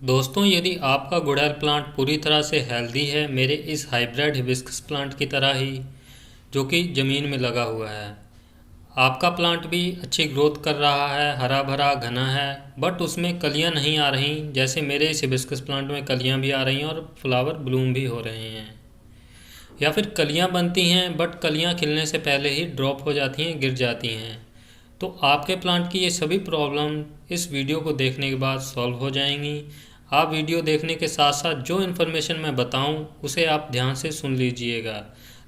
दोस्तों, यदि आपका गुड़हल प्लांट पूरी तरह से हेल्दी है, मेरे इस हाइब्रिड हिबिस्कस प्लांट की तरह ही जो कि ज़मीन में लगा हुआ है, आपका प्लांट भी अच्छी ग्रोथ कर रहा है, हरा भरा घना है, बट उसमें कलियां नहीं आ रही जैसे मेरे इस हिबिस्कस प्लांट में कलियां भी आ रही हैं और फ्लावर ब्लूम भी हो रहे हैं। या फिर कलियां बनती हैं बट कलियां खिलने से पहले ही ड्रॉप हो जाती हैं, गिर जाती हैं। तो आपके प्लांट की ये सभी प्रॉब्लम इस वीडियो को देखने के बाद सॉल्व हो जाएंगी। आप वीडियो देखने के साथ साथ जो इन्फॉर्मेशन मैं बताऊं उसे आप ध्यान से सुन लीजिएगा,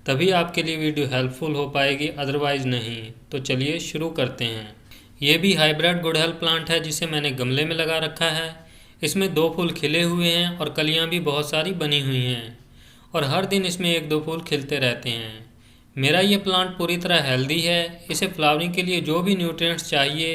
तभी आपके लिए वीडियो हेल्पफुल हो पाएगी, अदरवाइज़ नहीं। तो चलिए शुरू करते हैं। ये भी हाइब्रिड गुड़हल प्लांट है जिसे मैंने गमले में लगा रखा है। इसमें 2 फूल खिले हुए हैं और कलियां भी बहुत सारी बनी हुई हैं और हर दिन इसमें 1-2 फूल खिलते रहते हैं। मेरा ये प्लांट पूरी तरह हेल्दी है। इसे फ्लावरिंग के लिए जो भी न्यूट्रिएंट्स चाहिए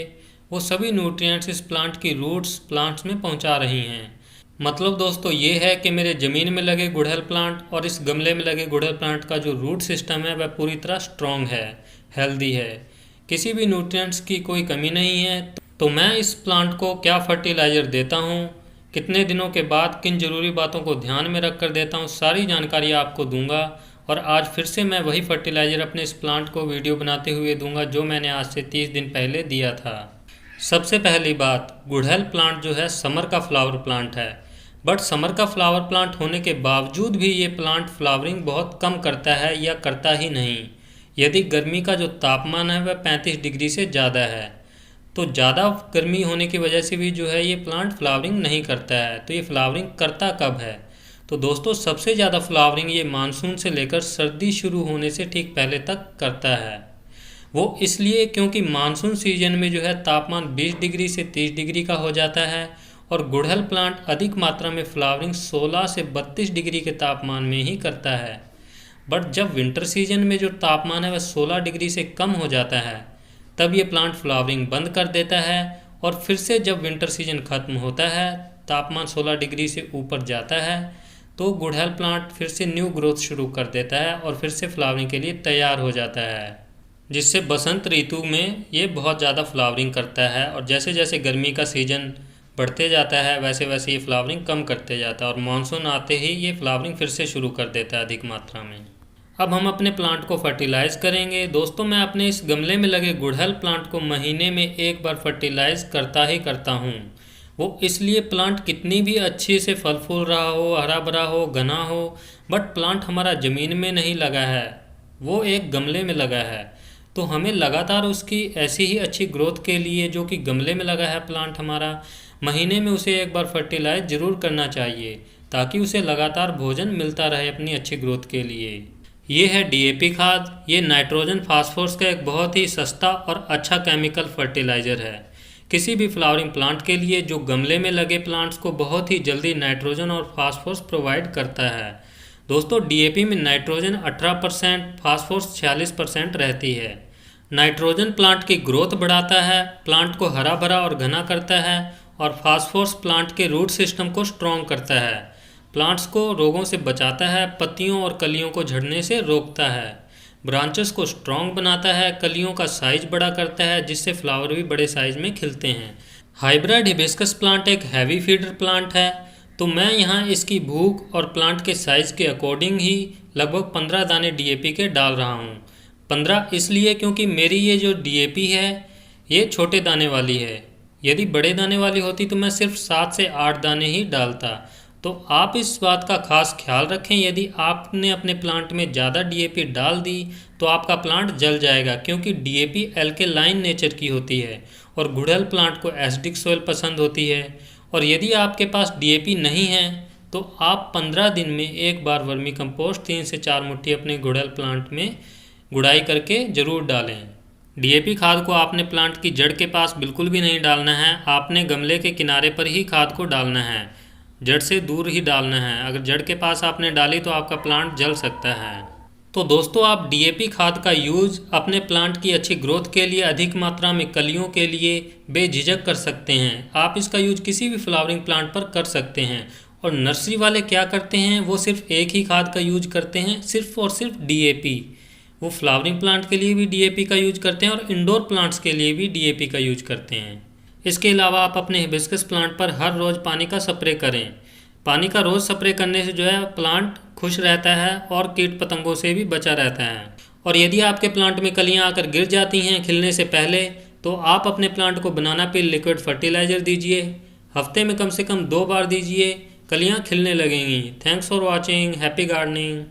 वो सभी न्यूट्रिएंट्स इस प्लांट की रूट्स प्लांट्स में पहुंचा रही हैं। मतलब दोस्तों ये है कि मेरे ज़मीन में लगे गुड़हल प्लांट और इस गमले में लगे गुड़हल प्लांट का जो रूट सिस्टम है वह पूरी तरह स्ट्रॉन्ग है, हेल्दी है, किसी भी न्यूट्रिएंट्स की कोई कमी नहीं है। तो मैं इस प्लांट को क्या फर्टिलाइज़र देता हूँ, कितने दिनों के बाद किन ज़रूरी बातों को ध्यान में रख कर देता हूँ, सारी जानकारी आपको दूंगा। और आज फिर से मैं वही फर्टिलाइज़र अपने इस प्लांट को वीडियो बनाते हुए दूंगा जो मैंने आज से 30 दिन पहले दिया था। सबसे पहली बात, गुड़हल प्लांट जो है समर का फ्लावर प्लांट है, बट समर का फ्लावर प्लांट होने के बावजूद भी ये प्लांट फ्लावरिंग बहुत कम करता है या करता ही नहीं यदि गर्मी का जो तापमान है वह 35 डिग्री से ज़्यादा है। तो ज़्यादा गर्मी होने की वजह से भी जो है ये प्लांट फ्लावरिंग नहीं करता है। तो ये फ्लावरिंग करता कब है? तो दोस्तों सबसे ज़्यादा फ्लावरिंग ये मानसून से लेकर सर्दी शुरू होने से ठीक पहले तक करता है। वो इसलिए क्योंकि मानसून सीजन में जो है तापमान 20 डिग्री से 30 डिग्री का हो जाता है और गुड़हल प्लांट अधिक मात्रा में फ्लावरिंग 16 से 32 डिग्री के तापमान में ही करता है। बट जब विंटर सीजन में जो तापमान है वह 16 डिग्री से कम हो जाता है तब ये प्लांट फ्लावरिंग बंद कर देता है और फिर से जब विंटर सीजन खत्म होता है, तापमान 16 डिग्री से ऊपर जाता है, तो गुड़हल प्लांट फिर से न्यू ग्रोथ शुरू कर देता है और फिर से फ्लावरिंग के लिए तैयार हो जाता है, जिससे बसंत ऋतु में ये बहुत ज़्यादा फ्लावरिंग करता है। और जैसे जैसे गर्मी का सीजन बढ़ते जाता है वैसे वैसे ये फ्लावरिंग कम करते जाता है और मानसून आते ही ये फ्लावरिंग फिर से शुरू कर देता है अधिक मात्रा में। अब हम अपने प्लांट को फर्टिलाइज़ करेंगे। दोस्तों मैं अपने इस गमले में लगे गुड़हल प्लांट को महीने में 1 बार फर्टिलाइज़ करता ही करता हूँ। वो इसलिए प्लांट कितनी भी अच्छे से फल फूल रहा हो, हरा भरा हो, घना हो, बट प्लांट हमारा ज़मीन में नहीं लगा है, वो एक गमले में लगा है। तो हमें लगातार उसकी ऐसी ही अच्छी ग्रोथ के लिए, जो कि गमले में लगा है प्लांट हमारा, महीने में उसे 1 बार फर्टिलाइज ज़रूर करना चाहिए ताकि उसे लगातार भोजन मिलता रहे अपनी अच्छी ग्रोथ के लिए। ये है डीएपी खाद। ये नाइट्रोजन फास्फोरस का एक बहुत ही सस्ता और अच्छा केमिकल फर्टिलाइज़र है किसी भी फ्लावरिंग प्लांट के लिए जो गमले में लगे प्लांट्स को बहुत ही जल्दी नाइट्रोजन और फास्फोरस प्रोवाइड करता है। दोस्तों डीएपी में नाइट्रोजन 18%, फास्फोरस 46% रहती है। नाइट्रोजन प्लांट की ग्रोथ बढ़ाता है, प्लांट को हरा भरा और घना करता है और फास्फोरस प्लांट के रूट सिस्टम को स्ट्रॉन्ग करता है, प्लांट्स को रोगों से बचाता है, पत्तियों और कलियों को झड़ने से रोकता है, ब्रांचेस को स्ट्रॉन्ग बनाता है, कलियों का साइज बड़ा करता है जिससे फ्लावर भी बड़े साइज में खिलते हैं। हाइब्रिड हिबिस्कस प्लांट एक हैवी फीडर प्लांट है, तो मैं यहाँ इसकी भूख और प्लांट के साइज़ के अकॉर्डिंग ही लगभग 15 दाने डीएपी के डाल रहा हूँ। 15 इसलिए क्योंकि मेरी ये जो डीएपी है ये छोटे दाने वाली है। यदि बड़े दाने वाली होती तो मैं सिर्फ 7 से 8 दाने ही डालता। तो आप इस बात का खास ख्याल रखें, यदि आपने अपने प्लांट में ज़्यादा डीएपी डाल दी तो आपका प्लांट जल जाएगा, क्योंकि डीएपी एल्केलाइन नेचर की होती है और गुड़हल प्लांट को एसिडिक सोइल पसंद होती है। और यदि आपके पास डीएपी नहीं है तो आप 15 दिन में 1 बार वर्मी कंपोस्ट 3 से 4 मुट्ठी अपने गुड़हल प्लांट में गुड़ाई करके ज़रूर डालें। डीएपी खाद को आपने प्लांट की जड़ के पास बिल्कुल भी नहीं डालना है, आपने गमले के किनारे पर ही खाद को डालना है, जड़ से दूर ही डालना है। अगर जड़ के पास आपने डाली तो आपका प्लांट जल सकता है। तो दोस्तों आप डीएपी खाद का यूज़ अपने प्लांट की अच्छी ग्रोथ के लिए, अधिक मात्रा में कलियों के लिए बेझिझक कर सकते हैं। आप इसका यूज किसी भी फ्लावरिंग प्लांट पर कर सकते हैं। और नर्सरी वाले क्या करते हैं, वो सिर्फ एक ही खाद का यूज करते हैं, सिर्फ और सिर्फ डीएपी। वो फ्लावरिंग प्लांट के लिए भी डीएपी का यूज करते हैं और इंडोर प्लांट्स के लिए भी डीएपी का यूज करते हैं। इसके अलावा आप अपने हिबिस्कस प्लांट पर हर रोज़ पानी का स्प्रे करें। पानी का रोज़ स्प्रे करने से जो है प्लांट खुश रहता है और कीट पतंगों से भी बचा रहता है। और यदि आपके प्लांट में कलियां आकर गिर जाती हैं खिलने से पहले, तो आप अपने प्लांट को बनाना पील लिक्विड फर्टिलाइज़र दीजिए। हफ्ते में कम से कम 2 बार दीजिए, कलियां खिलने लगेंगी। Thanks for watching, happy gardening.